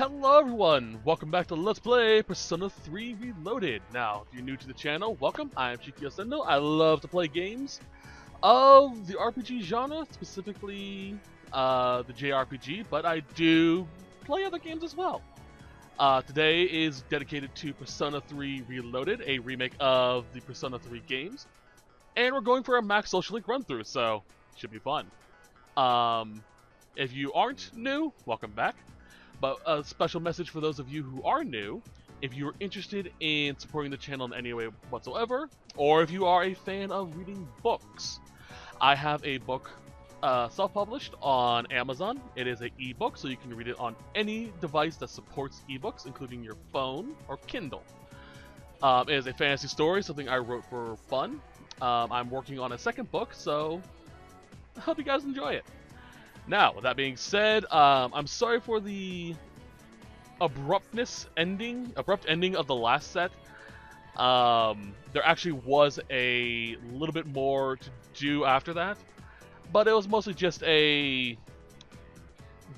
Hello everyone! Welcome back to Let's Play Persona 3 Reloaded. Now, if you're new to the channel, welcome. I am Shikyo Sendo. I love to play games of the RPG genre, specifically the JRPG, but I do play other games as well. Today is dedicated to Persona 3 Reloaded, a remake of the Persona 3 games, and we're going for a max social link run through, so it should be fun. If you aren't new, welcome back. But a special message for those of you who are new: if you're interested in supporting the channel in any way whatsoever, or if you are a fan of reading books, I have a book self-published on Amazon. It is an ebook, so you can read it on any device that supports ebooks, including your phone or Kindle. It is a fantasy story, something I wrote for fun. I'm working on a second book, so I hope you guys enjoy it. Now, with that being said, I'm sorry for the abrupt ending of the last set. There actually was a little bit more to do after that, but it was mostly just a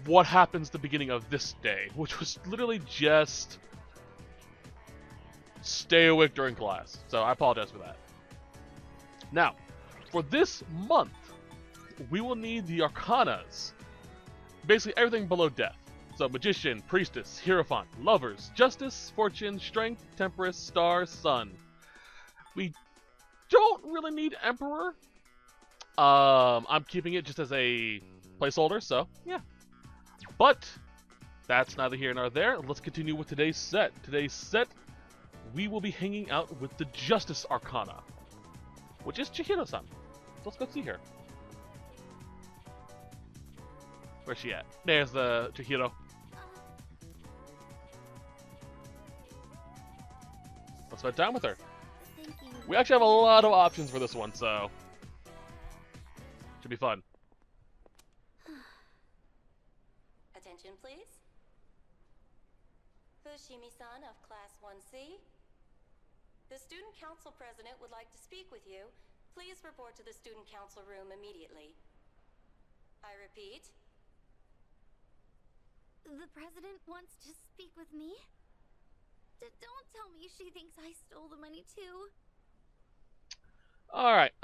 what happens at the beginning of this day, which was literally just stay awake during class. So I apologize for that. Now, for this month, we will need the Arcanas. Basically everything below death. So Magician, Priestess, Hierophant, Lovers, Justice, Fortune, Strength, Temperance, Star, Sun. We don't really need Emperor. I'm keeping it just as a placeholder, so yeah. But that's neither here nor there. Let's continue with today's set. Today's set, we will be hanging out with the Justice Arcana, which is Chihiro-san. So let's go see her. Where's she at? There's the Chihiro. Let's spend time with her. We actually have a lot of options for this one, so should be fun. Attention, please. Fushimi-san of Class 1C. The Student Council President would like to speak with you. Please report to the Student Council room immediately. I repeat. The president wants to speak with me? Don't tell me she thinks I stole the money too. Alright,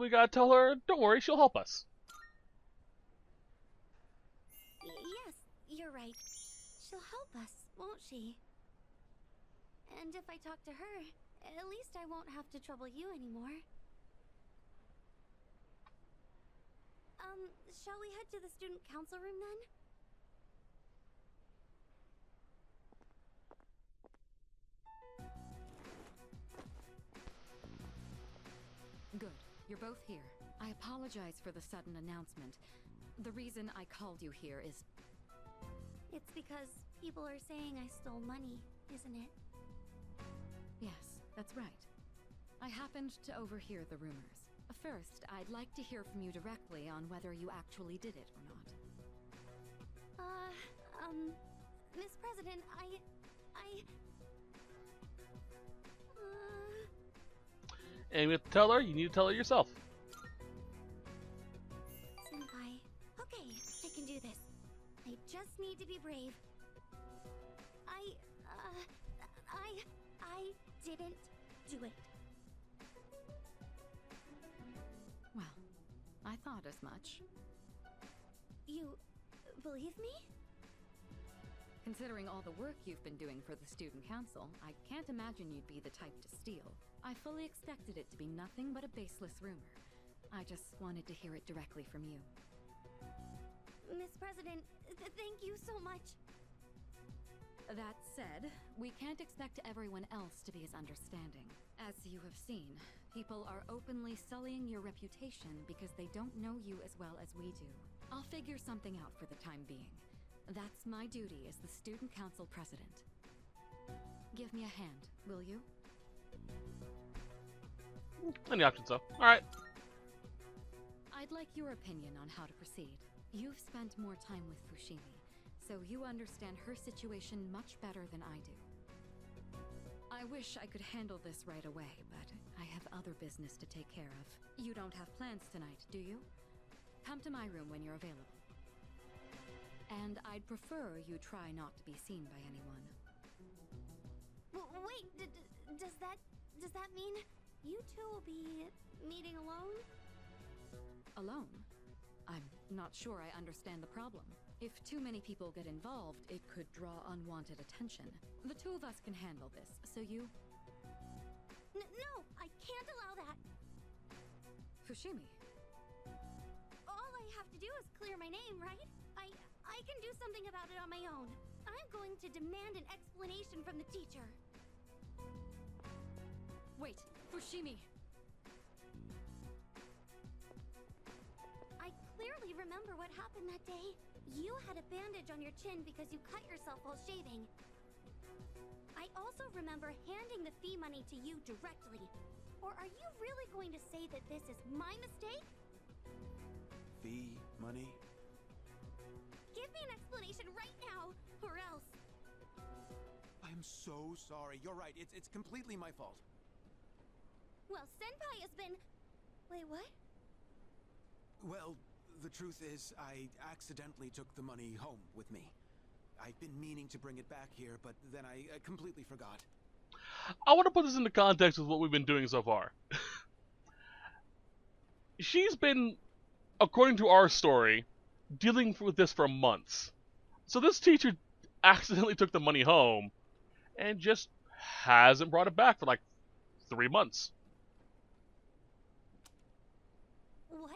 we gotta tell her, don't worry, she'll help us. Yes, you're right. She'll help us, won't she? And if I talk to her, at least I won't have to trouble you anymore. Shall we head to the student council room then? Good. You're both here. I apologize for the sudden announcement. The reason I called you here is... It's because people are saying I stole money, isn't it? Yes, that's right. I happened to overhear the rumors. First, I'd like to hear from you directly on whether you actually did it or not. Miss President, And we have to tell her, you need to tell her yourself. Senpai, okay, I can do this. I just need to be brave. I didn't do it. Well, I thought as much. You believe me? Considering all the work you've been doing for the Student Council, I can't imagine you'd be the type to steal. I fully expected it to be nothing but a baseless rumor. I just wanted to hear it directly from you. Miss President, thank you so much. That said, we can't expect everyone else to be as understanding. As you have seen, people are openly sullying your reputation because they don't know you as well as we do. I'll figure something out for the time being. That's my duty as the Student Council President. Give me a hand, will you? Any options, though. Alright. I'd like your opinion on how to proceed. You've spent more time with Fushimi, so you understand her situation much better than I do. I wish I could handle this right away, but I have other business to take care of. You don't have plans tonight, do you? Come to my room when you're available. And I'd prefer you try not to be seen by anyone. Wait, does that mean you two will be meeting alone? Alone? I'm not sure I understand the problem. If too many people get involved, it could draw unwanted attention. The two of us can handle this, so you... No, I can't allow that. Fushimi. All I have to do is clear my name, right? I can do something about it on my own. I'm going to demand an explanation from the teacher. Wait, Fushimi! I clearly remember what happened that day. You had a bandage on your chin because you cut yourself while shaving. I also remember handing the fee money to you directly. Or are you really going to say that this is my mistake? Fee money? Give me an explanation right now, or else. I'm so sorry. You're right. It's completely my fault. Well, Senpai has been... Wait, what? Well, the truth is, I accidentally took the money home with me. I've been meaning to bring it back here, but then I completely forgot. I want to put this into context with what we've been doing so far. She's been, according to our story, dealing with this for months. So this teacher accidentally took the money home and just hasn't brought it back for like 3 months. What?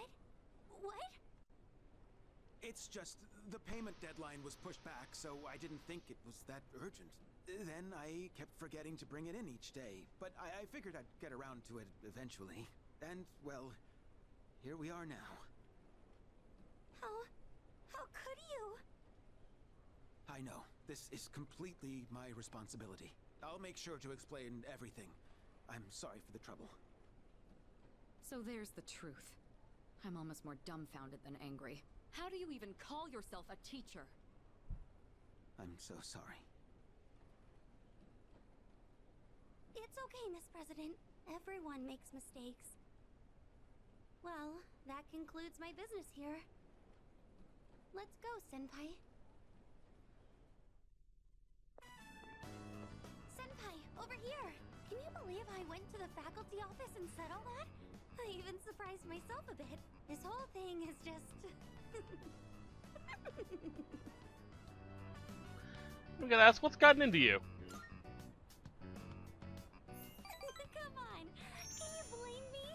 It's just the payment deadline was pushed back, so I didn't think it was that urgent. Then I kept forgetting to bring it in each day, but I figured I'd get around to it eventually. And, well, here we are now. How could you? I know. This is completely my responsibility. I'll make sure to explain everything. I'm sorry for the trouble. So there's the truth. I'm almost more dumbfounded than angry. How do you even call yourself a teacher? I'm so sorry. It's okay, Miss President. Everyone makes mistakes. Well, that concludes my business here. Let's go, Senpai. Senpai, over here! Can you believe I went to the faculty office and said all that? I even surprised myself a bit. This whole thing is just... I'm gonna ask, what's gotten into you? Come on, can you blame me?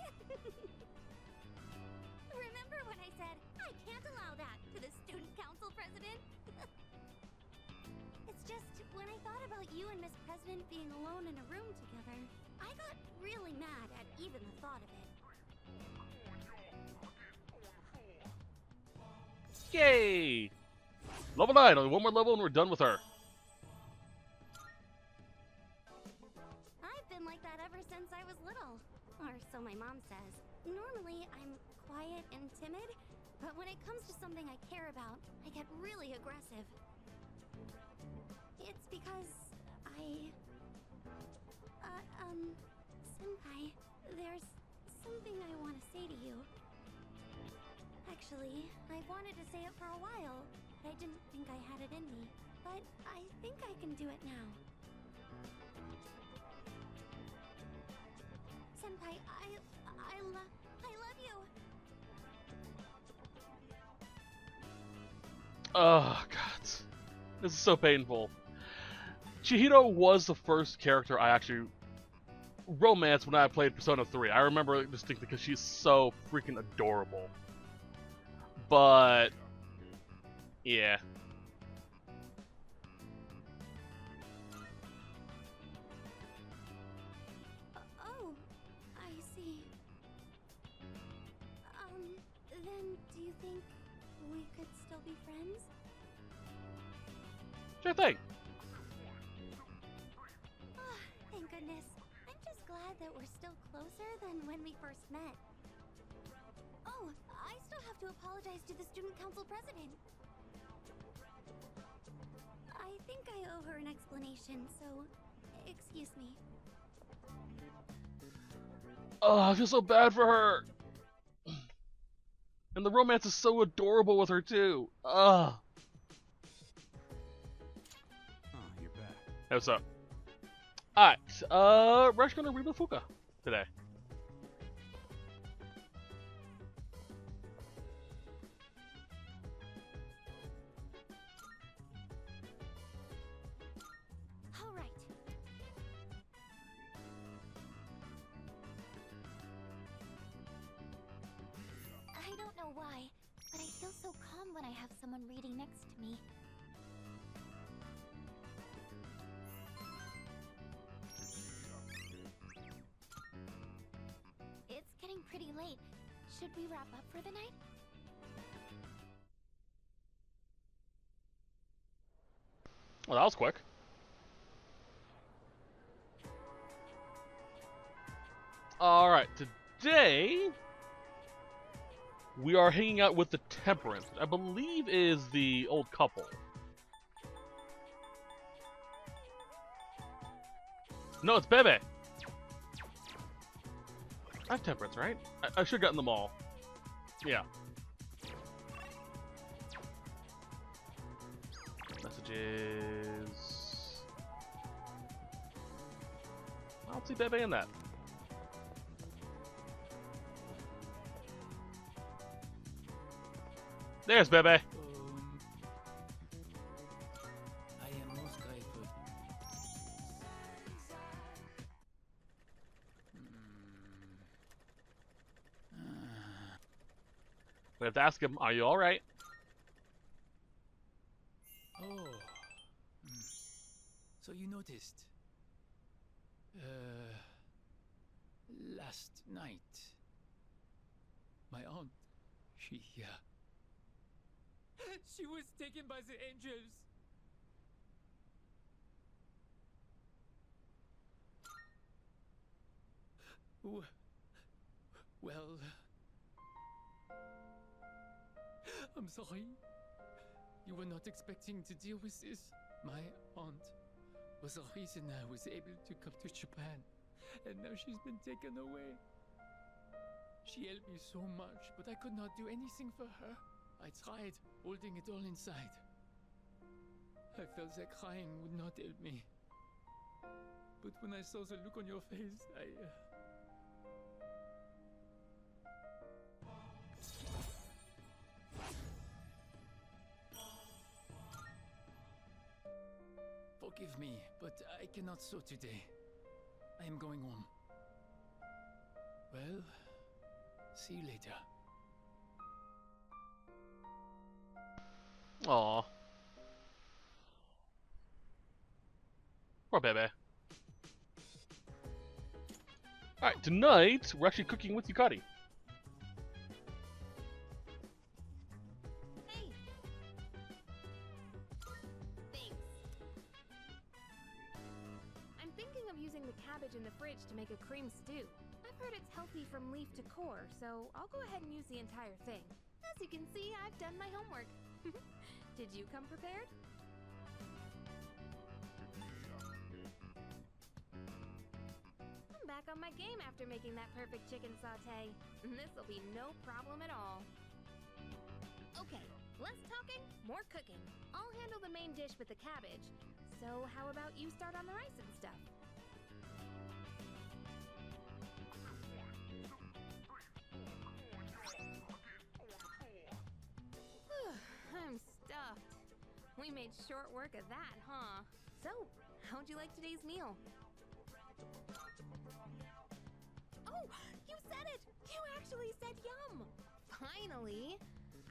Remember when I said, I can't allow that to the student council president? It's just, when I thought about you and Miss President being alone in a room together, I got really mad at even the thought of it. Yay! Level 9, only one more level and we're done with her. I've been like that ever since I was little. Or so my mom says. Normally, I'm quiet and timid, but when it comes to something I care about, I get really aggressive. It's because Senpai, there's something I want to say to you. Actually, I wanted to say it for a while, but I didn't think I had it in me. But I think I can do it now. Senpai, I love you. Oh, God. This is so painful. Chihiro was the first character I actually romanced when I played Persona 3. I remember it distinctly because she's so freaking adorable. But, yeah. Oh, I see. Then do you think we could still be friends? Sure thing. Ah, thank goodness. I'm just glad that we're still closer than when we first met. Oh, I still have to apologize to the student council president. I think I owe her an explanation, so excuse me. Oh, I feel so bad for her. And the romance is so adorable with her, too. Ugh. Hey, what's up? Alright, we're actually gonna reboot Fuka today. All right. I don't know why, but I feel so calm when I have someone reading next to me. It's getting pretty late. Should we wrap up for the night? Well, that was quick. Alright, today we are hanging out with the Temperance, which I believe is the old couple. No, it's Bebe. I have Temperance, right? I should have gotten them all. Yeah. Messages. I don't see Bebe in that. There's Bebe. I am most grateful. We have to ask him, are you alright? Oh. So you noticed. Last night. My aunt, she was taken by the angels. Well, I'm sorry. You were not expecting to deal with this. My aunt was the reason I was able to come to Japan, and now she's been taken away. She helped me so much, but I could not do anything for her. I tried holding it all inside. I felt that crying would not help me. But when I saw the look on your face, Forgive me, but I cannot sew today. I am going home. Well, see you later. Aww. Poor Bebe. Alright, tonight we're actually cooking with Yukari. Hey. Thanks. I'm thinking of using the cabbage in the fridge to make a cream stew. I've heard it's healthy from leaf to core, so I'll go ahead and use the entire thing. As you can see, I've done my homework. Did you come prepared? I'm back on my game after making that perfect chicken sauté. This'll be no problem at all. Okay, less talking, more cooking. I'll handle the main dish with the cabbage. So how about you start on the rice and stuff? I'm stuffed. We made short work of that, huh? So, how'd you like today's meal? Oh, you said it! You actually said yum! Finally!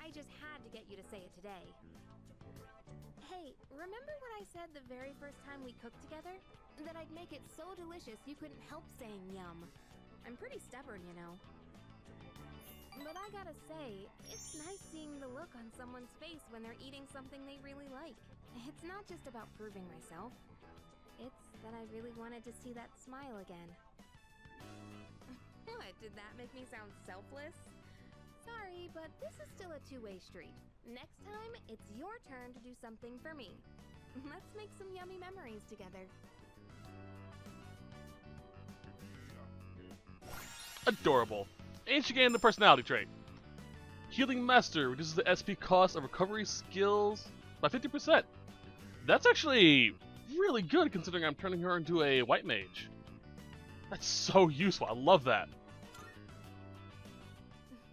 I just had to get you to say it today. Hey, remember what I said the very first time we cooked together? That I'd make it so delicious you couldn't help saying yum. I'm pretty stubborn, you know. But I gotta say, it's nice seeing the look on someone's face when they're eating something they really like. It's not just about proving myself. It's that I really wanted to see that smile again. What, did that make me sound selfless? Sorry, but this is still a two-way street. Next time, it's your turn to do something for me. Let's make some yummy memories together. Adorable. And she gained the personality trait. Healing Master reduces the SP cost of recovery skills by 50%. That's actually really good considering I'm turning her into a white mage. That's so useful. I love that.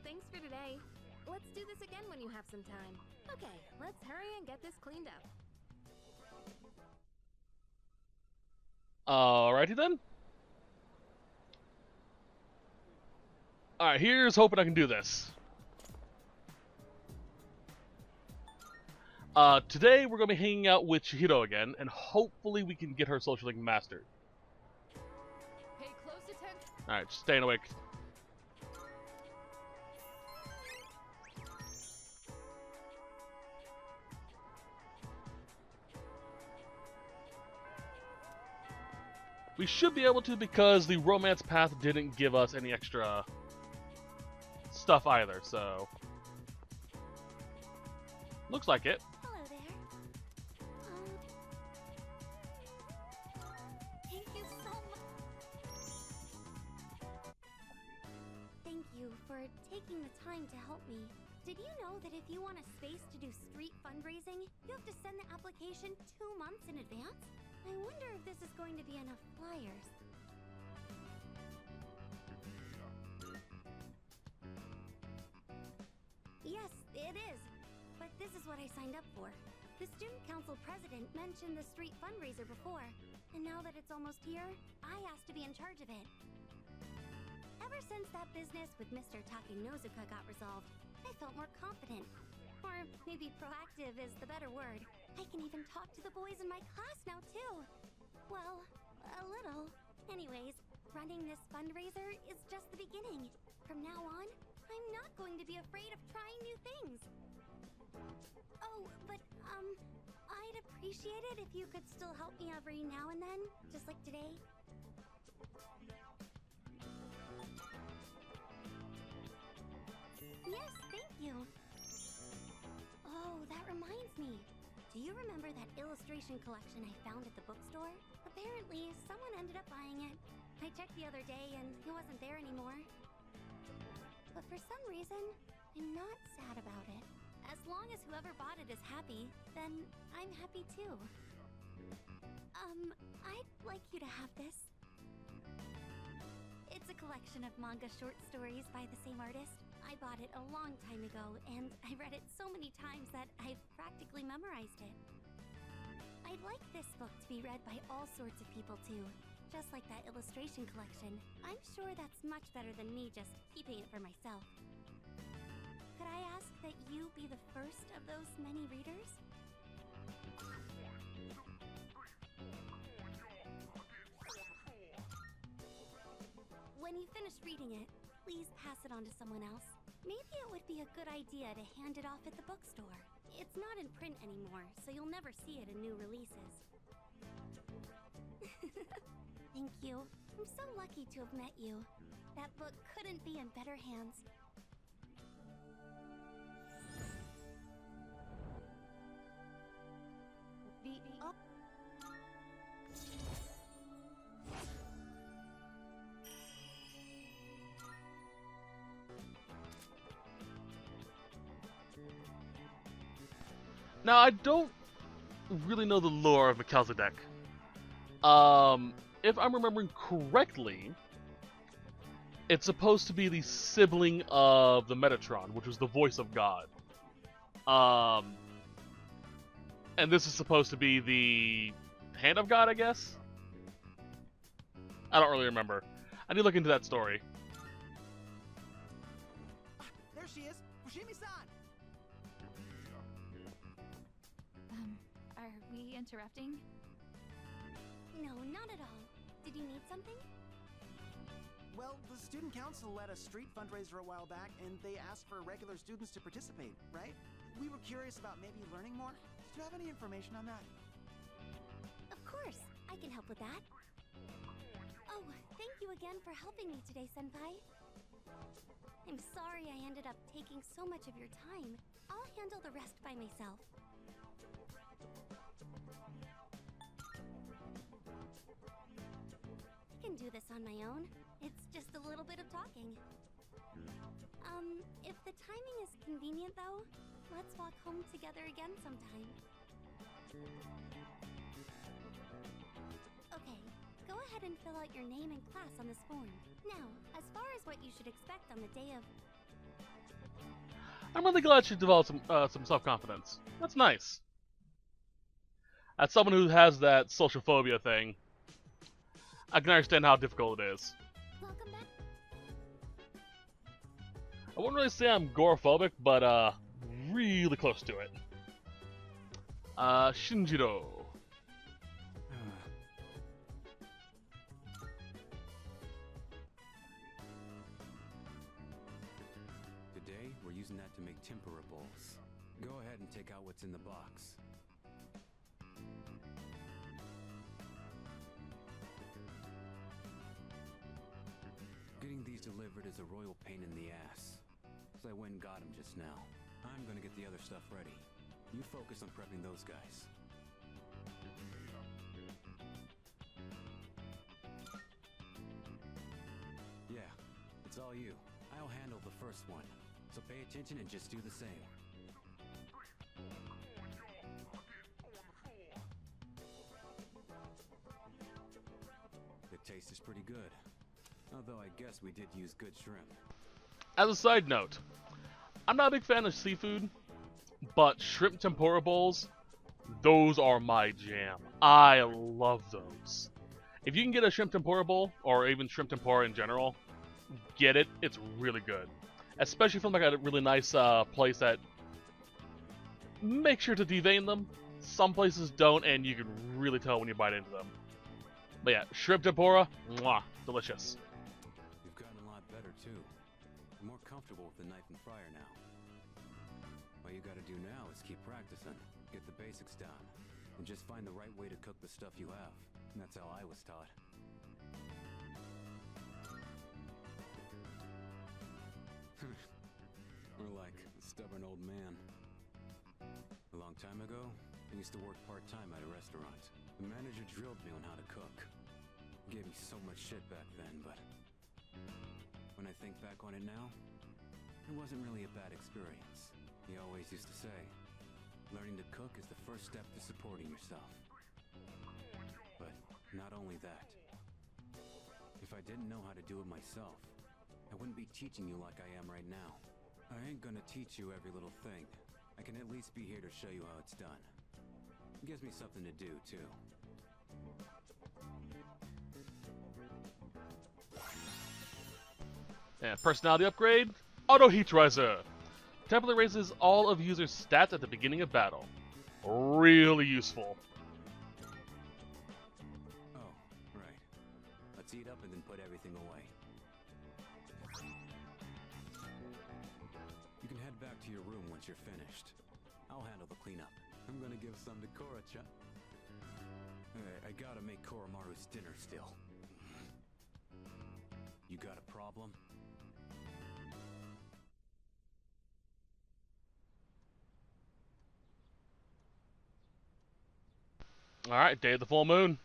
Thanks for today. Let's do this again when you have some time. Okay, let's hurry and get this cleaned up. Alrighty then. Alright, here's hoping I can do this. Today we're going to be hanging out with Shihiro again, and hopefully we can get her social link mastered. Pay close attention. Alright, just staying awake. We should be able to because the romance path didn't give us any extra stuff either, so... Looks like it. Hello there. Thank you so much. Thank you for taking the time to help me. Did you know that if you want a space to do street fundraising, you have to send the application 2 months in advance? I wonder if this is going to be enough flyers. Yes, it is. But this is what I signed up for. The student council president mentioned the street fundraiser before, and now that it's almost here, I asked to be in charge of it. Ever since that business with Mr. Takenozuka got resolved, I felt more confident. Or maybe proactive is the better word. I can even talk to the boys in my class now, too. Well, a little. Anyways, running this fundraiser is just the beginning. From now on, I'm not going to be afraid of trying new things. Oh, but, I'd appreciate it if you could still help me every now and then, just like today. Yes, thank you. Oh, that reminds me. Do you remember that illustration collection I found at the bookstore? Apparently, someone ended up buying it. I checked the other day and he wasn't there anymore. But for some reason, I'm not sad about it. As long as whoever bought it is happy, then I'm happy too. I'd like you to have this. It's a collection of manga short stories by the same artist. I bought it a long time ago, and I read it so many times that I've practically memorized it. I'd like this book to be read by all sorts of people too, just like that illustration collection. I'm sure that's much better than me just keeping it for myself. Could I ask that you be the first of those many readers? When you finish reading it, please pass it on to someone else. Maybe it would be a good idea to hand it off at the bookstore. It's not in print anymore, so you'll never see it in new releases. Thank you. I'm so lucky to have met you. That book couldn't be in better hands. Now, I don't really know the lore of Melchizedek. If I'm remembering correctly, it's supposed to be the sibling of the Metatron, which was the voice of God. And this is supposed to be the hand of God, I guess? I don't really remember. I need to look into that story. There she is! Fushimi-san! Are we interrupting? No, not at all. Did you need something? Well, the student council led a street fundraiser a while back, and they asked for regular students to participate, right? We were curious about maybe learning more. Do you have any information on that? Of course, I can help with that. Oh, thank you again for helping me today, Senpai. I'm sorry I ended up taking so much of your time. I'll handle the rest by myself. I can do this on my own. It's just a little bit of talking. If the timing is convenient though, let's walk home together again sometime. ahead and fill out your name and class on this form. Now, as far as what you should expect on the day of... I'm really glad she developed some self-confidence. That's nice. As someone who has that social phobia thing, I can understand how difficult it is. Welcome back. I wouldn't really say I'm agoraphobic, but really close to it. Shinjiro. Today, we're using that to make temperables. Go ahead and take out what's in the box. Getting these delivered is a royal pain in the ass. So I went and got them just now. I'm gonna get the other stuff ready. You focus on prepping those guys. Yeah, it's all you. I'll handle the first one. So pay attention and just do the same. The taste is pretty good. Although I guess we did use good shrimp. As a side note, I'm not a big fan of seafood, but shrimp tempura bowls, those are my jam. I love those. If you can get a shrimp tempura bowl, or even shrimp tempura in general, get it. It's really good. Especially from like a really nice place that make sure to devein them. Some places don't, and you can really tell when you bite into them. But yeah, shrimp tempura, mwah, delicious. You've gotten a lot better too. You're more comfortable with the knife and fryer now. All you gotta do now is keep practicing, get the basics down, and just find the right way to cook the stuff you have. And that's how I was taught. More like a stubborn old man. A long time ago, I used to work part-time at a restaurant. The manager drilled me on how to cook. Gave me so much shit back then, but when I think back on it now, it wasn't really a bad experience. He always used to say, learning to cook is the first step to supporting yourself. But not only that. If I didn't know how to do it myself, I wouldn't be teaching you like I am right now. I ain't gonna teach you every little thing. I can at least be here to show you how it's done. It gives me something to do, too. And personality upgrade, Auto Heat Riser. Template raises all of users' stats at the beginning of battle. Really useful. Oh, right. Let's eat up and then put everything away. You can head back to your room once you're finished. I'll handle the cleanup. I'm gonna give some to Korra-chan. I gotta make Koromaru's dinner still. You got a problem? Alright, day of the full moon.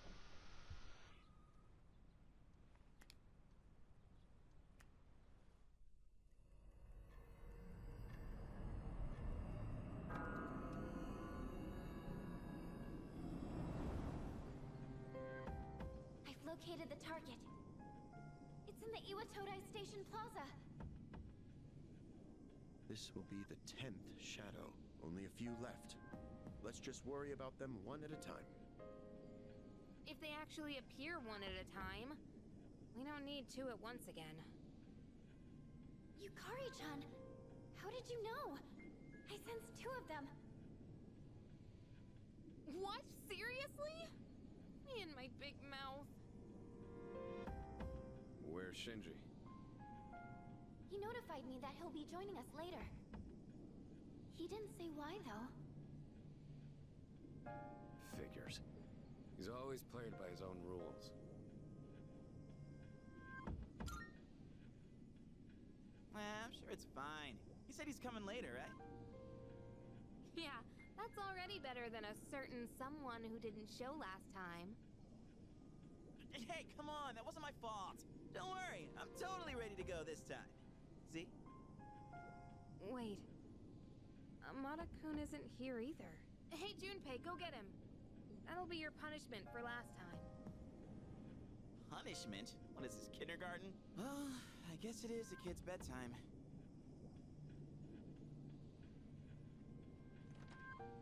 I've located the target. It's in the Iwatodai Station Plaza. This will be the 10th shadow. Only a few left. Let's just worry about them one at a time. If they actually appear one at a time, we don't need two at once again. Yukari-chan, how did you know? I sensed two of them. What? Seriously? Me and my big mouth. Where's Shinji? He notified me that he'll be joining us later. He didn't say why, though. Figures. He's always played by his own rules. I'm sure it's fine. He said he's coming later, right? Yeah, that's already better than a certain someone who didn't show last time. Hey, come on, that wasn't my fault. Don't worry, I'm totally ready to go this time. See? Wait. Amada-kun isn't here either. Hey, Junpei, go get him. That'll be your punishment for last time. Punishment? What is this, kindergarten? Well, I guess it is a kid's bedtime.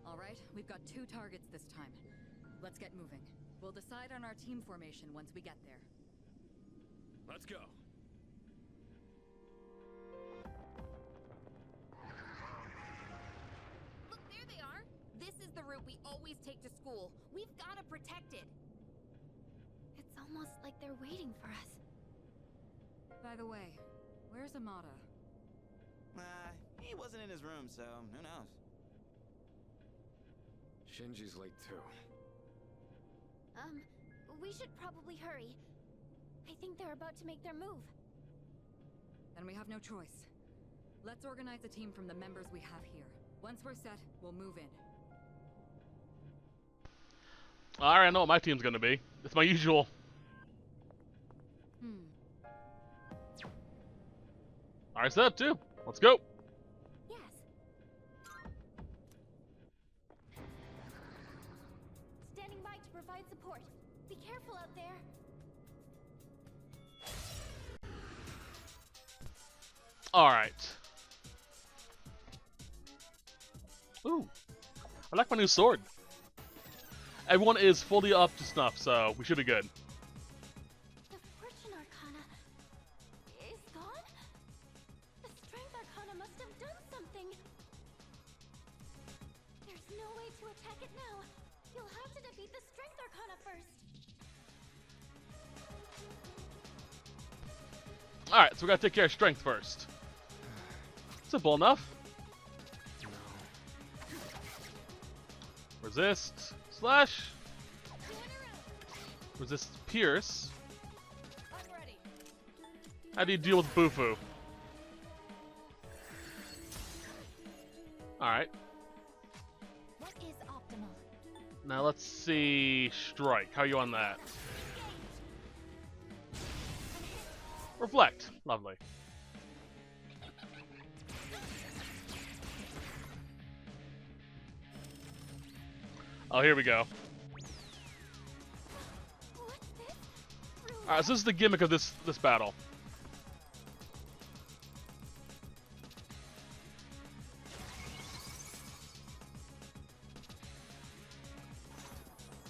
All right, we've got 2 targets this time. Let's get moving. We'll decide on our team formation once we get there. Let's go. Look, there they are. This is the route we always take to school. We've got to protect it. It's almost like they're waiting for us. By the way, where's Amada? He wasn't in his room, so who knows? Shinji's late too. We should probably hurry. I think they're about to make their move. Then we have no choice. Let's organize a team from the members we have here. Once we're set, we'll move in. Alright, I know what my team's gonna be. It's my usual. Alright, set up too. Let's go. Yes. Standing by to provide support. Be careful out there. Alright. Ooh. I like my new sword. Everyone is fully up to snuff, so we should be good. The Fortune Arcana is gone? The Strength Arcana must have done something. There's no way to attack it now. You'll have to defeat the Strength Arcana first. Alright, so we gotta take care of strength first. Simple enough. Resist. Slash. Resist pierce. How do you deal with Bufu? Alright. What is optimal? Now let's see strike. How are you on that? Reflect. Lovely. Oh, here we go. Alright, so this is the gimmick of this battle.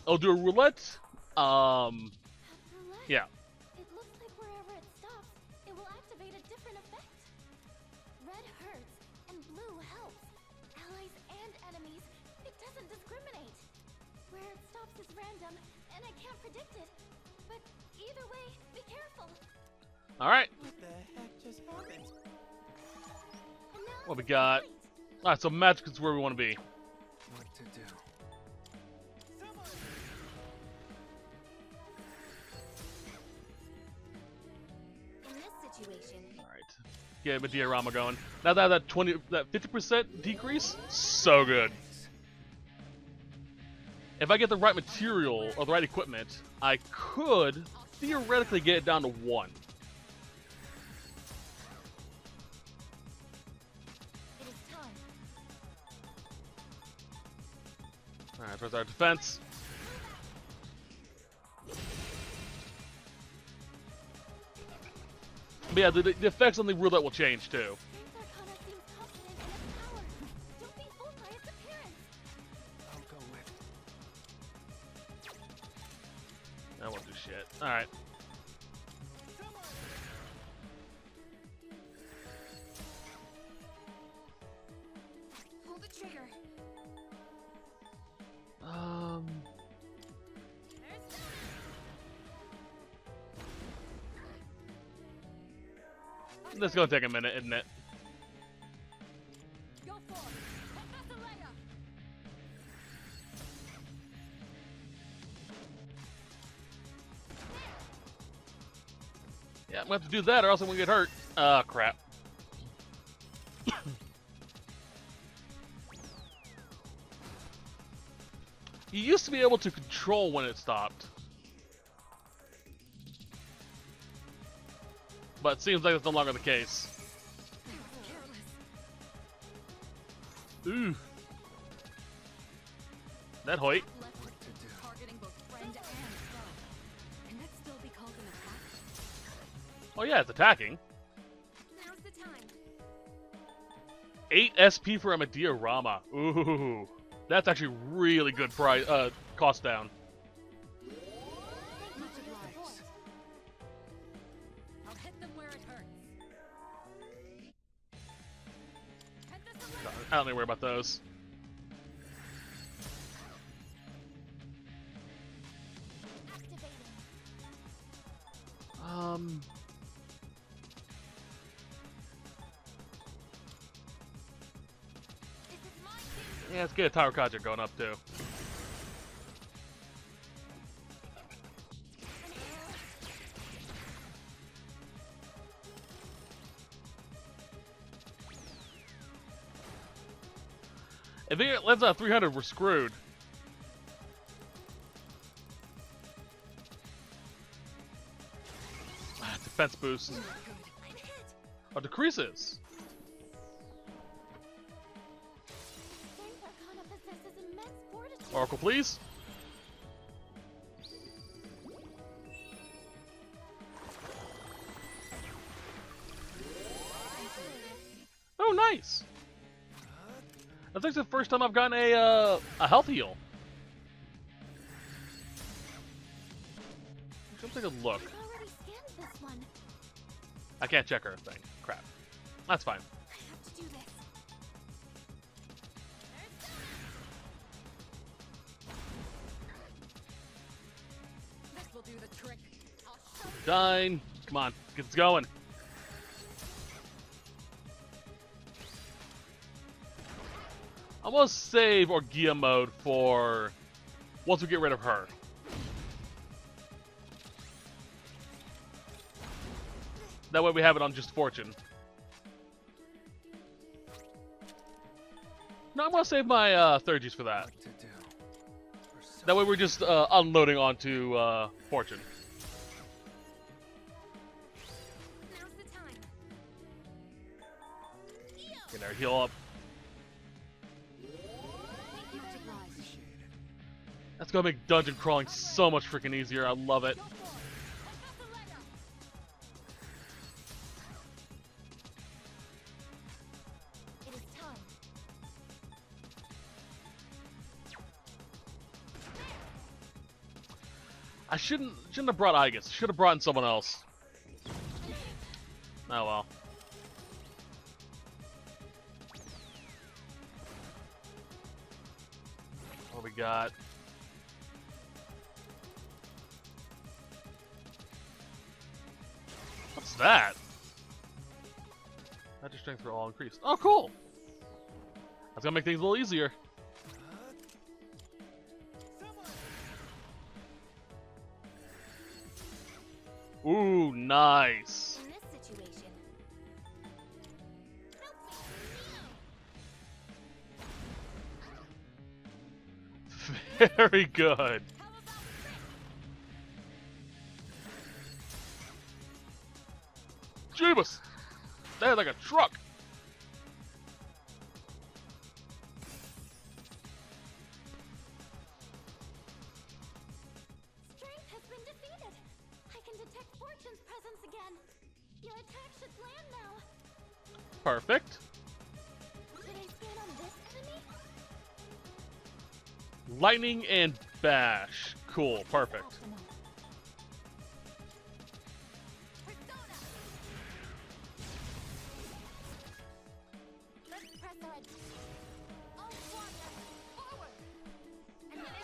I'll do a roulette. Yeah. It looks like wherever it stops, it will activate a different effect. Red hurts and blue helps. Allies and enemies. It doesn't discriminate. Where it stops is random, and I can't predict it. But either way, be careful. Alright. What the heck just happened? And now What we it's got? complete. Alright, so magic is where we want to be. What to do? In this situation, Alright. Get a diorama going. Now that 50% decrease, so good. If I get the right material or the right equipment, I could theoretically get it down to 1. It is time. Alright, there's our defense. But yeah, the effects on the roulette will change too. Strength Arcana seems confident in its power. Don't be fooled by its appearance. I'll go with. That won't do shit. Alright. pull the trigger. This is gonna take a minute, isn't it? Go for it. Professor Leia. Yeah, I'm gonna have to do that or else I'm gonna get hurt. Ah, crap. You used to be able to control when it stopped. But it seems like it's no longer the case. Ooh. That hoit. Targeting both friend and foe. Can that still be called an Oh yeah, it's attacking. Now's the time. 8 SP for a Diorama. Ooh, that's actually really good price. Cost down. Much obliged. I'll hit them where it hurts. Hit this away. I don't need to worry about those. Activating. This is my cue. Yeah, let's get a Tower Kaja going up too. If it lands on 300, we're screwed. Defense boost. I'm hit. Oh, decreases. Strength Arcana possesses immense fortitude. Oracle, please. Oh, nice. I think it's the first time I've gotten a health heal. Let's take a look. I've already scanned this one. I can't check her thing. Crap. That's fine. I have to do this. This will do the trick. I'll show you. Dine. Come on, get this going. I'm gonna save Orgia mode for once we get rid of her. That way we have it on just Fortune. No, I'm gonna save my third G's for that. What to do? We're so That way we're just unloading onto Fortune. Now's the time. Get our heal up. Much obliged. appreciate it. That's gonna make dungeon crawling so much freaking easier. I love it. Go for it. Take the leg up. It is time. I shouldn't have brought Igus. Should have brought in someone else. Oh well. What we got? What's that? Magic strength for all increased. Oh, cool! That's gonna make things a little easier. Ooh, nice. In this situation. Very good. How about Jeebus! They're like a truck! Strength has been defeated. I can detect Fortune's presence again. Your attack should land now. Perfect. Should I scan on this enemy? Lightning and bash. Cool, perfect. Optimal. Persona? Let's press our All warrior, forward! And then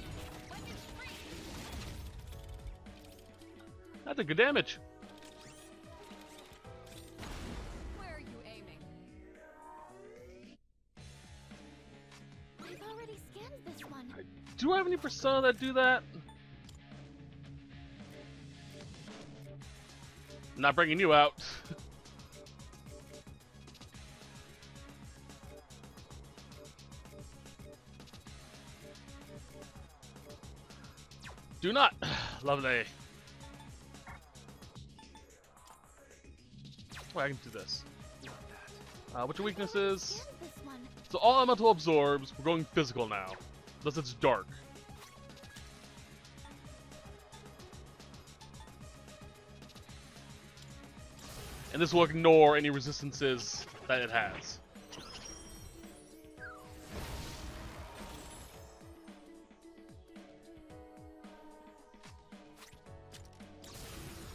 it's weapon free! That did good damage. Where are you aiming? I've already scanned this one. Do I have any persona that do that? Not bringing you out. Do not. Lovely. Well, I can do this. What's your weaknesses? Scanned this one. So all elemental absorbs. We're going physical now. Unless it's dark. and this will ignore any resistances that it has.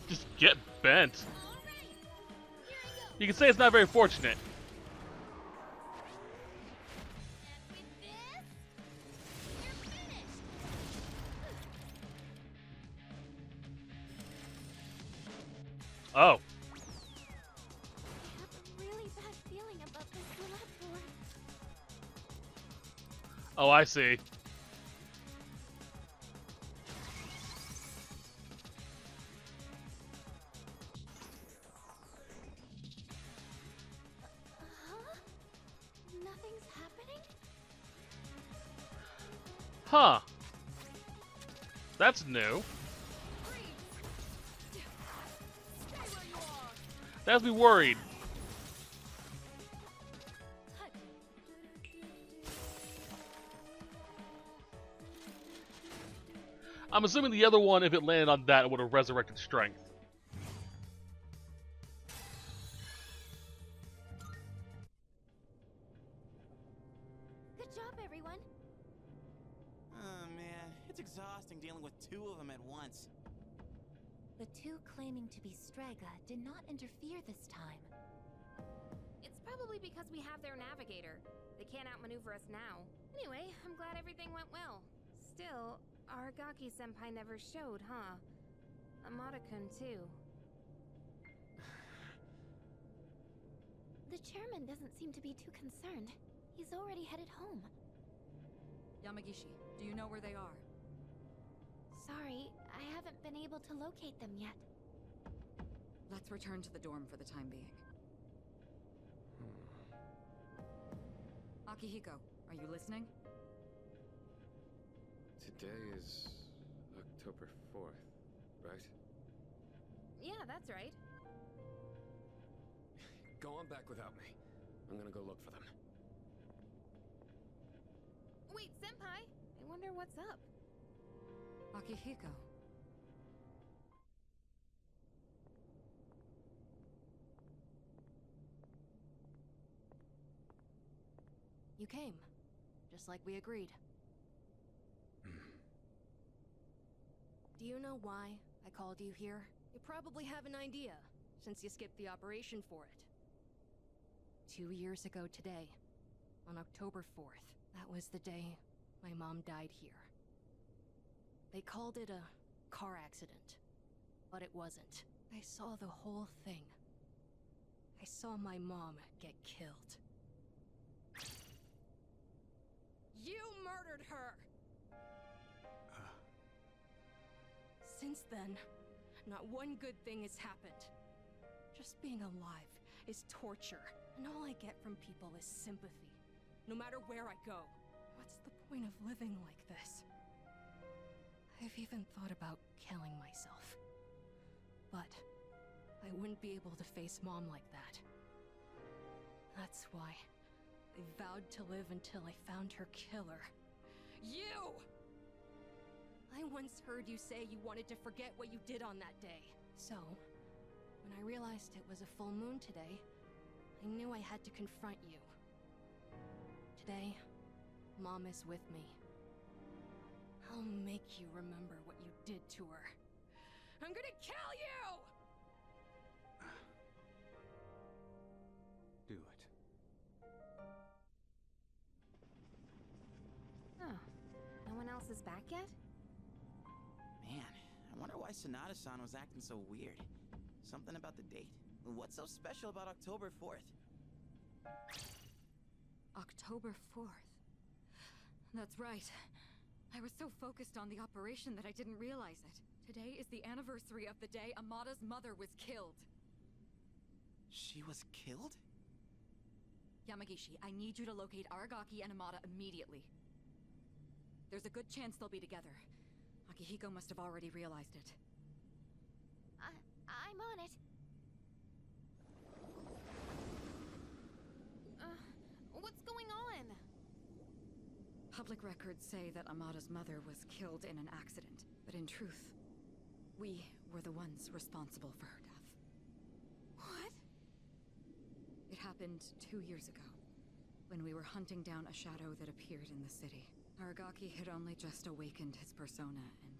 Just get bent. You can say it's not very fortunate. Oh. I have a really bad feeling about this lab. Oh, I see. Nothing's happening? Huh. That's new. That has me worried. I'm assuming the other one, if it landed on that, would have resurrected strength. Good job, everyone. Oh man, it's exhausting dealing with two of them at once. The two claiming to be Strega did not interfere this time. It's probably because we have their navigator. They can't outmaneuver us now. Anyway, I'm glad everything went well. Still, Aragaki-senpai never showed, huh? Amada-kun too. The chairman doesn't seem to be too concerned. He's already headed home. Yamagishi, do you know where they are? Sorry, I haven't been able to locate them yet. Let's return to the dorm for the time being. Akihiko, are you listening? Today is October 4th, right? Yeah, that's right. Go on back without me. I'm gonna go look for them. Wait, senpai! I wonder what's up. Akihiko. You came, just like we agreed. Do you know why I called you here? You probably have an idea, since you skipped the operation for it. 2 years ago today, on October 4th, that was the day my mom died here. They called it a car accident, but it wasn't. I saw the whole thing. I saw my mom get killed. You murdered her! Since then, not one good thing has happened. Just being alive is torture, and all I get from people is sympathy, no matter where I go. What's the point of living like this? I've even thought about killing myself. But I wouldn't be able to face Mom like that. That's why I vowed to live until I found her killer. You! I once heard you say you wanted to forget what you did on that day. So, when I realized it was a full moon today, I knew I had to confront you. Today, Mom is with me. I'll make you remember what you did to her. I'm gonna kill you! Do it. Oh, no one else is back yet? Man, I wonder why Sonata-san was acting so weird. Something about the date? What's so special about October 4th? October 4th. That's right. I was so focused on the operation that I didn't realize it. Today is the anniversary of the day Amada's mother was killed. She was killed? Yamagishi, I need you to locate Aragaki and Amada immediately. There's a good chance they'll be together. Akihiko must have already realized it. I'm on it. What's going on? Public records say that Amada's mother was killed in an accident, but in truth, we were the ones responsible for her death. What? happened 2 years ago, when we were hunting down a shadow that appeared in the city. Aragaki had only just awakened his persona, and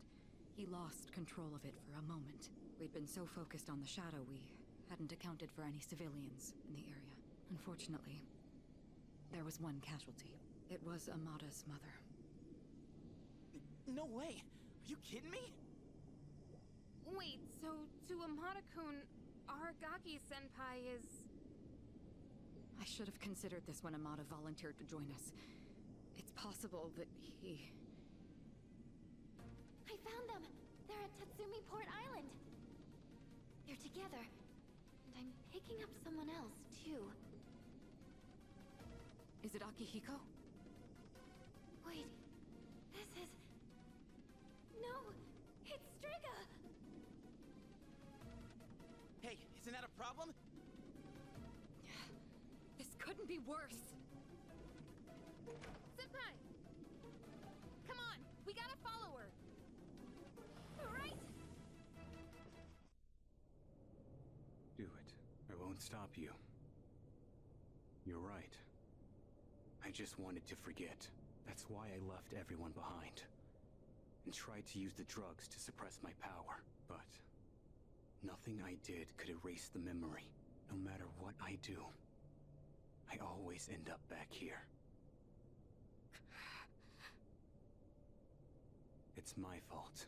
he lost control of it for a moment. We'd been so focused on the shadow, we hadn't accounted for any civilians in the area. Unfortunately, there was one casualty. It was Amada's mother. No way! Are you kidding me? Wait, so to Amada-kun, Aragaki-senpai is... I should have considered this when Amada volunteered to join us. It's possible that he... I found them! They're at Tatsumi Port Island! They're together. And I'm picking up someone else, too. Is it Akihiko? Wait, this is... No! It's Striga! Hey, isn't that a problem? This couldn't be worse! Senpai! Come on, we gotta follow her! Right! Do it. I won't stop you. You're right. I just wanted to forget. That's why I left everyone behind. And tried to use the drugs to suppress my power. But nothing I did could erase the memory. No matter what I do, I always end up back here. It's my fault.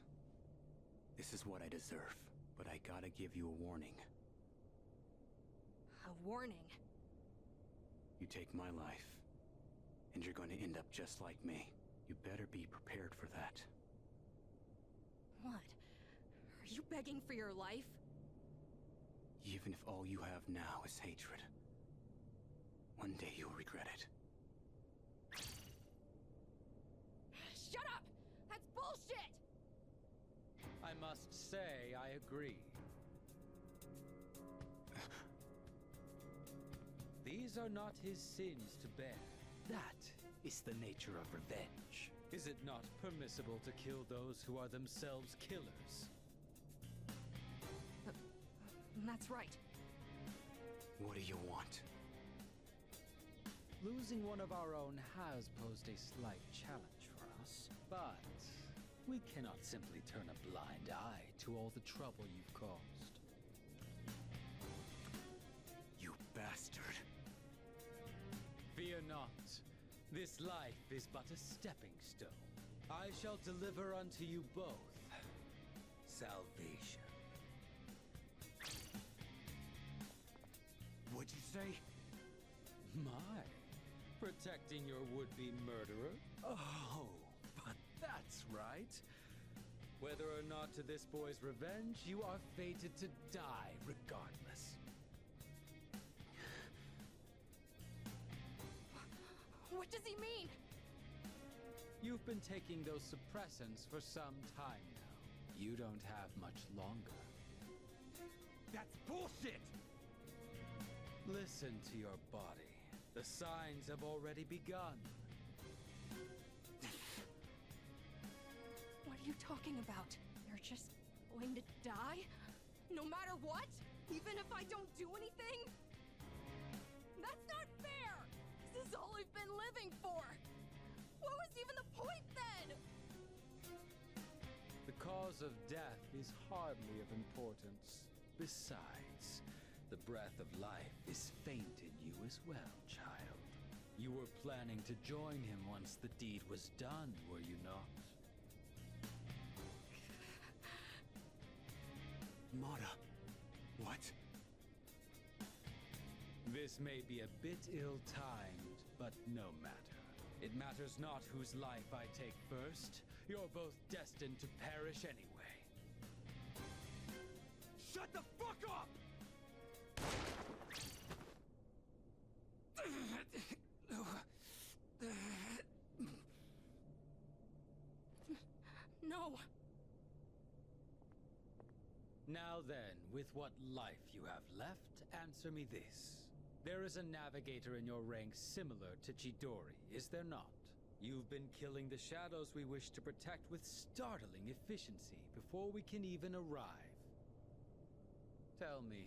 This is what I deserve, but I gotta give you a warning. A warning? You take my life, and you're going to end up just like me. You better be prepared for that. What? Are you begging for your life? Even if all you have now is hatred, one day you'll regret it. Shut up! That's bullshit! I must say I agree. These are not his sins to bear. That is the nature of revenge. Is it not permissible to kill those who are themselves killers? That's right. What do you want? Losing one of our own has posed a slight challenge for us, but we cannot simply turn a blind eye to all the trouble you've caused. You bastard. Fear not. This life is but a stepping stone. I shall deliver unto you both salvation. What'd you say? My, protecting your would-be murderer? Oh, But that's right. Whether or not to this boy's revenge, you are fated to die regardless. What does he mean? You've been taking those suppressants for some time now. You don't have much longer. that's bullshit! Listen to your body. The signs have already begun. What are you talking about? You're just going to die? No matter what? Even if I don't do anything? That's not fair! This is all I've been living for! What was even the point then? The cause of death is hardly of importance. Besides, the breath of life is faint in you as well, child. You were planning to join him once the deed was done, were you not? Mata. What? This may be a bit ill-timed, but no matter. It matters not whose life I take first. You're both destined to perish anyway. Shut the fuck up! No. Now then, with what life you have left, answer me this. There is a navigator in your ranks similar to Chidori, is there not? You've been killing the shadows we wish to protect with startling efficiency before we can even arrive. Tell me,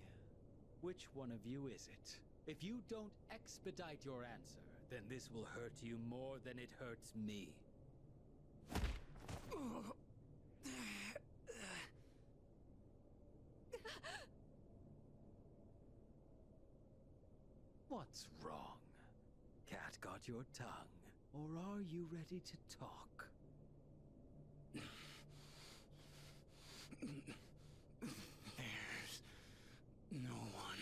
which one of you is it? If you don't expedite your answer, then this will hurt you more than it hurts me. What's wrong? Cat got your tongue, or are you ready to talk? There's no one.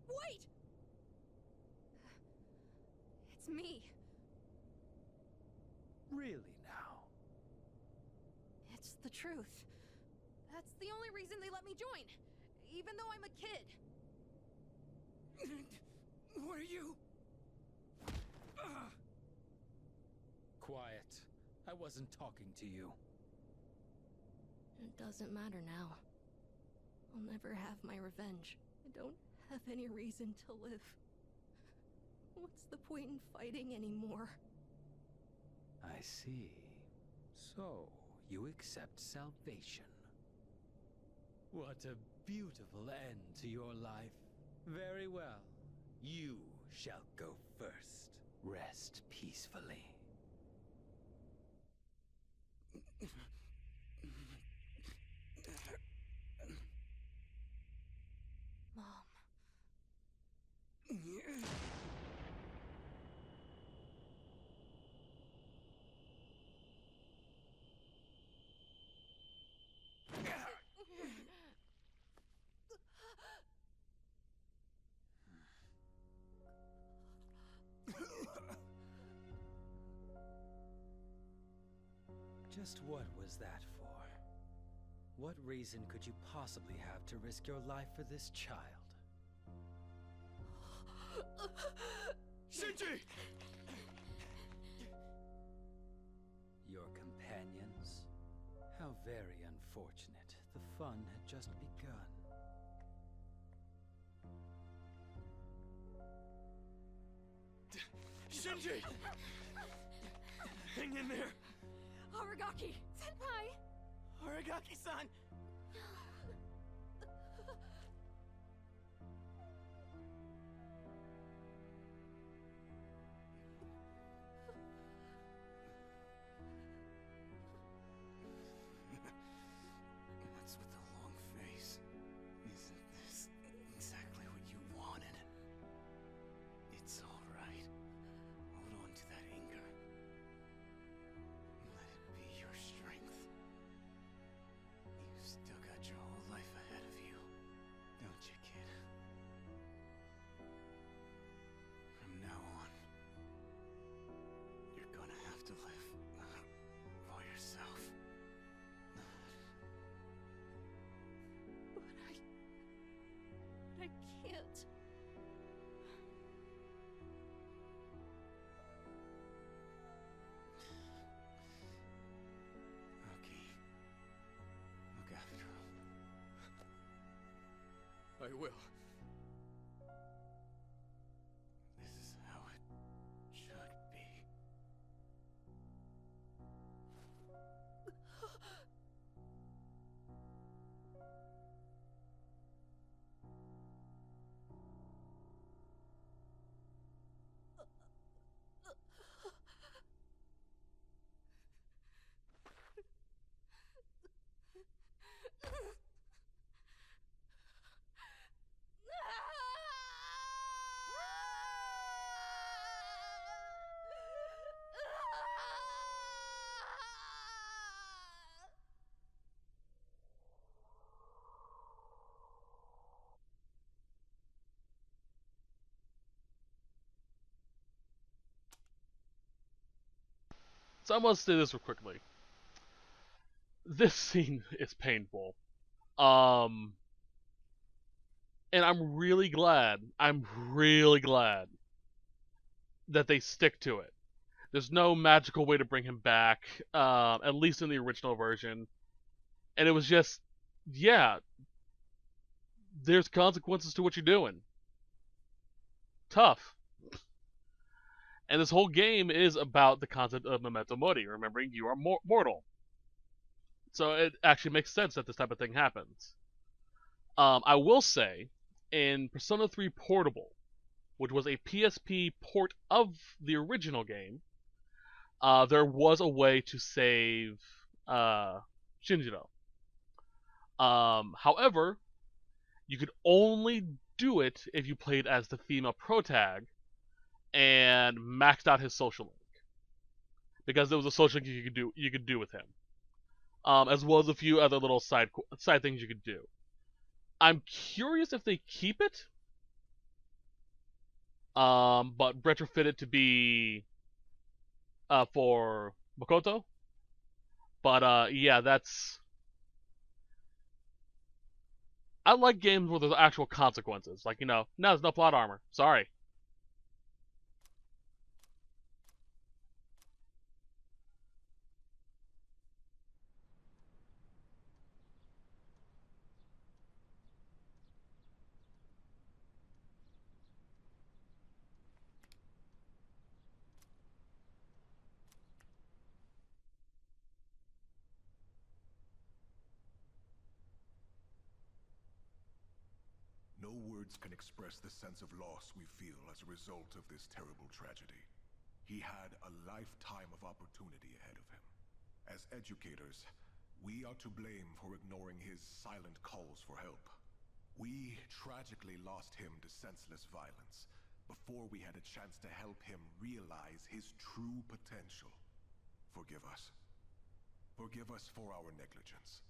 Wait! It's me. Really now? It's the truth. That's the only reason they let me join, even though I'm a kid. Were you? Quiet. I wasn't talking to you. It doesn't matter now. I'll never have my revenge. I don't have any reason to live. What's the point in fighting anymore? I see. So, you accept salvation. What a beautiful end to your life. Very well. You shall go first. Rest peacefully. Mom. Just what was that for? What reason could you possibly have to risk your life for this child? Shinji! Your companions? How very unfortunate. The fun had just begun. Shinji! Hang in there! Aragaki! Senpai! Aragaki-san! What's with the long face? Isn't this exactly what you wanted? It's all right. Hold on to that anger. Let it be your strength. You've still got your whole life ahead of you, don't you, kid? From now on, you're gonna have to live for yourself. But I can't. Okay. Look after him. I will. This is how it should be. So I must say this real quickly. This scene is painful. And I'm really glad that they stick to it. There's no magical way to bring him back, at least in the original version. And it was just, yeah, there's consequences to what you're doing. Tough. And this whole game is about the concept of memento mori, remembering you are mortal. So it actually makes sense that this type of thing happens. I will say, in Persona 3 Portable, which was a PSP port of the original game, there was a way to save Shinjiro. However, you could only do it if you played as the female protag and maxed out his social link, because there was a social link you could do with him, as well as a few other little side things you could do. I'm curious if they keep it, but retrofit it to be for Makoto. But yeah, that's. I like games where there's actual consequences. Like, no, there's no plot armor. Sorry. No words can express the sense of loss we feel as a result of this terrible tragedy. He had a lifetime of opportunity ahead of him. As educators, we are to blame for ignoring his silent calls for help. We tragically lost him to senseless violence before we had a chance to help him realize his true potential. Forgive us. Forgive us for our negligence.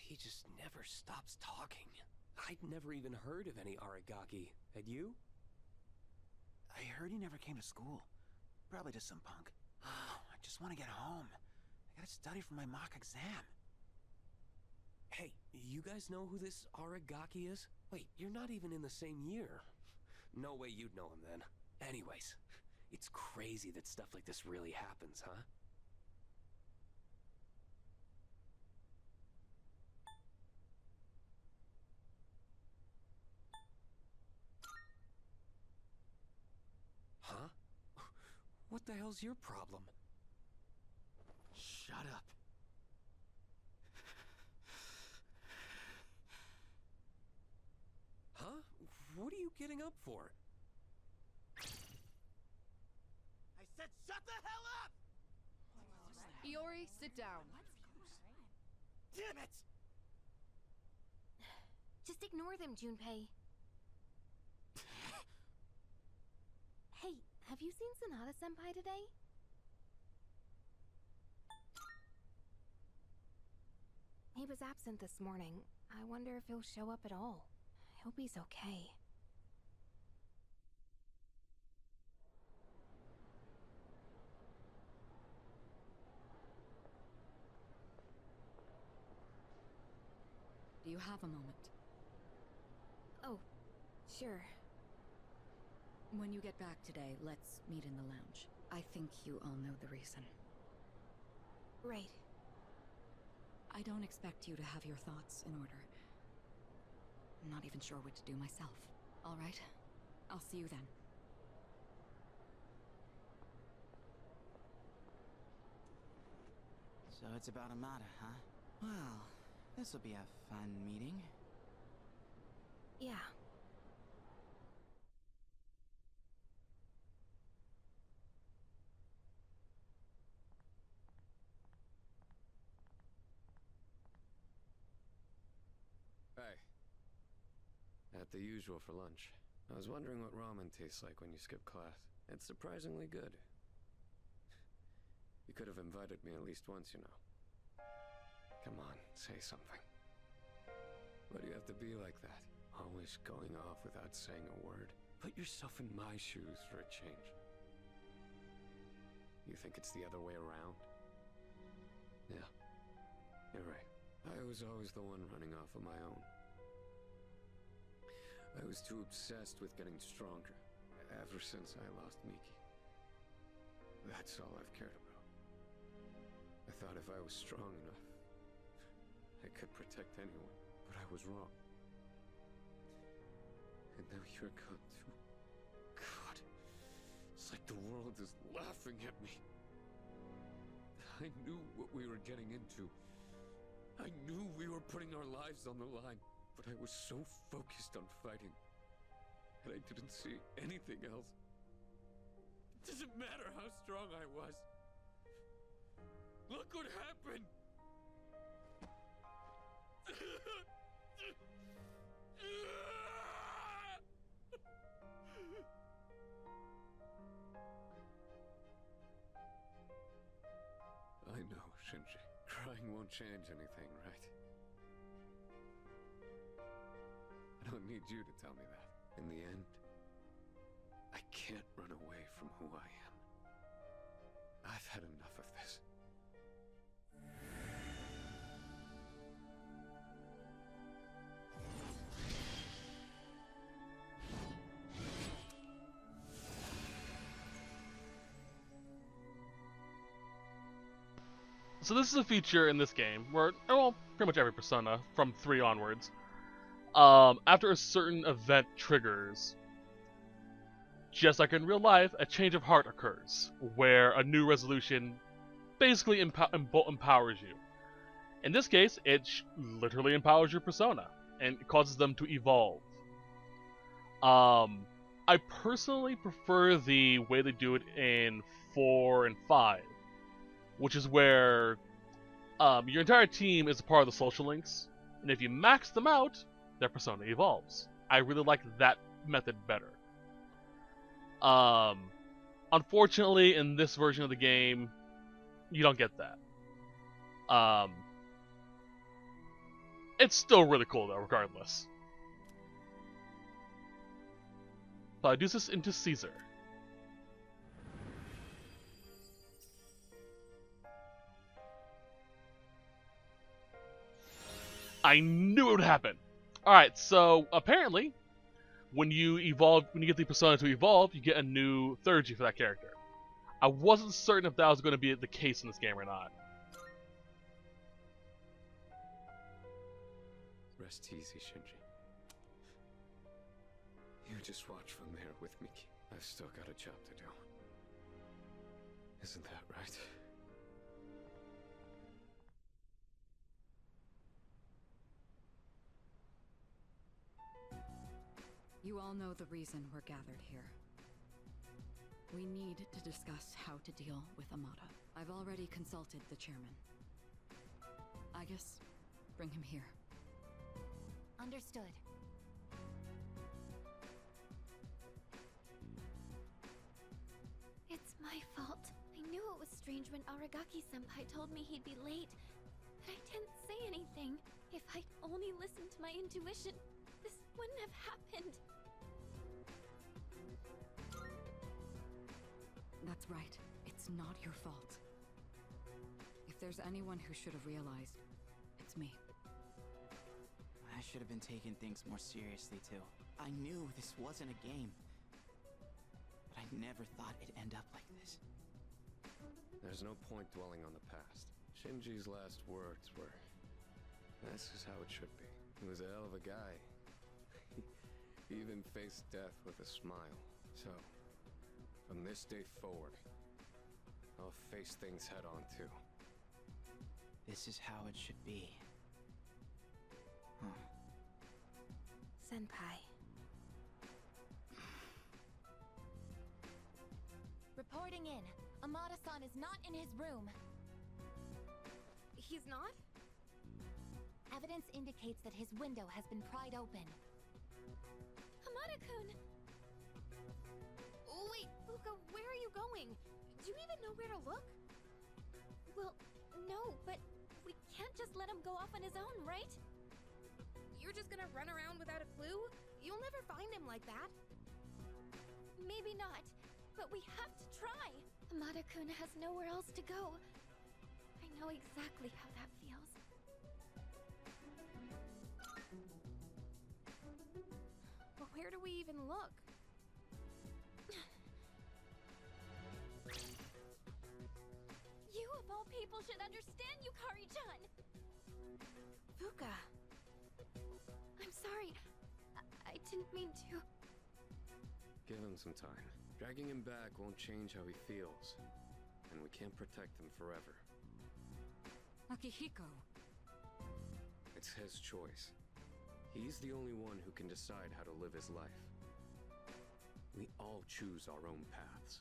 He just never stops talking. I'd never even heard of any Aragaki. Had you? I heard he never came to school. Probably just some punk. I just want to get home. I gotta study for my mock exam. Hey, you guys know who this Aragaki is? Wait, you're not even in the same year. No way you'd know him then. Anyways, it's crazy that stuff like this really happens, huh? Huh? What the hell's your problem? Shut up. Huh? What are you getting up for? I said shut the hell up! Iori, sit down. Damn it! Just ignore them, Junpei. Hey, have you seen Sonata-senpai today? He was absent this morning. I wonder if he'll show up at all. I hope he's okay. Do you have a moment? Oh, sure. When you get back today, let's meet in the lounge. I think you all know the reason. Right. I don't expect you to have your thoughts in order. I'm not even sure what to do myself. All right? I'll see you then. So it's about Amada, huh? Well, this'll be a fun meeting. Yeah. Hey. At the usual for lunch. I was wondering what ramen tastes like when you skip class. It's surprisingly good. You could have invited me at least once, you know. Come on, say something. Why do you have to be like that? Always going off without saying a word. Put yourself in my shoes for a change. You think it's the other way around? Yeah, you're right. I was always the one running off on my own. I was too obsessed with getting stronger, ever since I lost Miki. That's all I've cared about. I thought if I was strong enough, I could protect anyone, but I was wrong. And now you're gone too. God, it's like the world is laughing at me. I knew what we were getting into. I knew we were putting our lives on the line, but I was so focused on fighting, and I didn't see anything else. It doesn't matter how strong I was. Look what happened! I know, Shinji. Crying won't change anything, right? I don't need you to tell me that. In the end, I can't run away from who I am. I've had enough of this. So this is a feature in this game where, well, pretty much every Persona from 3 onwards, after a certain event triggers, just like in real life, a change of heart occurs, where a new resolution basically empowers you. In this case, it literally empowers your Persona, and it causes them to evolve. I personally prefer the way they do it in 4 and 5, which is where your entire team is a part of the social links, and if you max them out, their Persona evolves. I really like that method better. Unfortunately, in this version of the game, you don't get that. It's still really cool though, regardless. So I do this into Caesar. I knew it would happen. Alright, so apparently, when you get the Persona to evolve, you get a new theurgy for that character. I wasn't certain if that was going to be the case in this game or not. Rest easy, Shinji. You just watch from there with me. I've still got a job to do. Isn't that right? You all know the reason we're gathered here. We need to discuss how to deal with Amada. I've already consulted the chairman. I guess bring him here. Understood. It's my fault. I knew it was strange when Aragaki-senpai told me he'd be late, but I didn't say anything. If I'd only listened to my intuition, this wouldn't have happened. That's right. It's not your fault. If there's anyone who should have realized, it's me. I should have been taking things more seriously, too. I knew this wasn't a game. But I never thought it'd end up like this. There's no point dwelling on the past. Shinji's last words were, "This is how it should be." He was a hell of a guy. He even faced death with a smile. So, from this day forward, I'll face things head on too. This is how it should be. Huh. Senpai. Reporting in. Amada-san is not in his room. He's not? Evidence indicates that his window has been pried open. Amada-kun! Oh, wait, Fuka, where are you going? Do you even know where to look? Well, no, but we can't just let him go off on his own, right? You're just gonna run around without a clue? You'll never find him like that. Maybe not, but we have to try. Amada-kun has nowhere else to go. I know exactly how that feels. But where do we even look? You of all people should understand, Yukari-chan! Fuka. I'm sorry. I didn't mean to. Give him some time. Dragging him back won't change how he feels. And we can't protect him forever. Akihiko. It's his choice. He's the only one who can decide how to live his life. We all choose our own paths.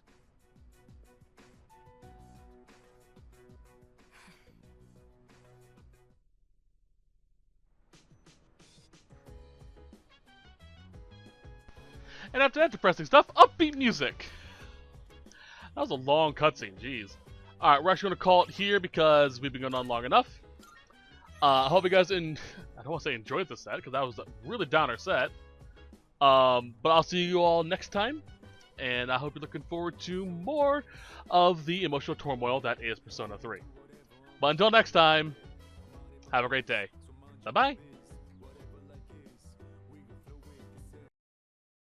And after that depressing stuff, upbeat music. That was a long cutscene, jeez. Alright, we're actually going to call it here because we've been going on long enough. I hope you guys I don't want to say enjoyed the set, because that was a really downer set. But I'll see you all next time. And I hope you're looking forward to more of the emotional turmoil that is Persona 3. But until next time, have a great day. Bye-bye.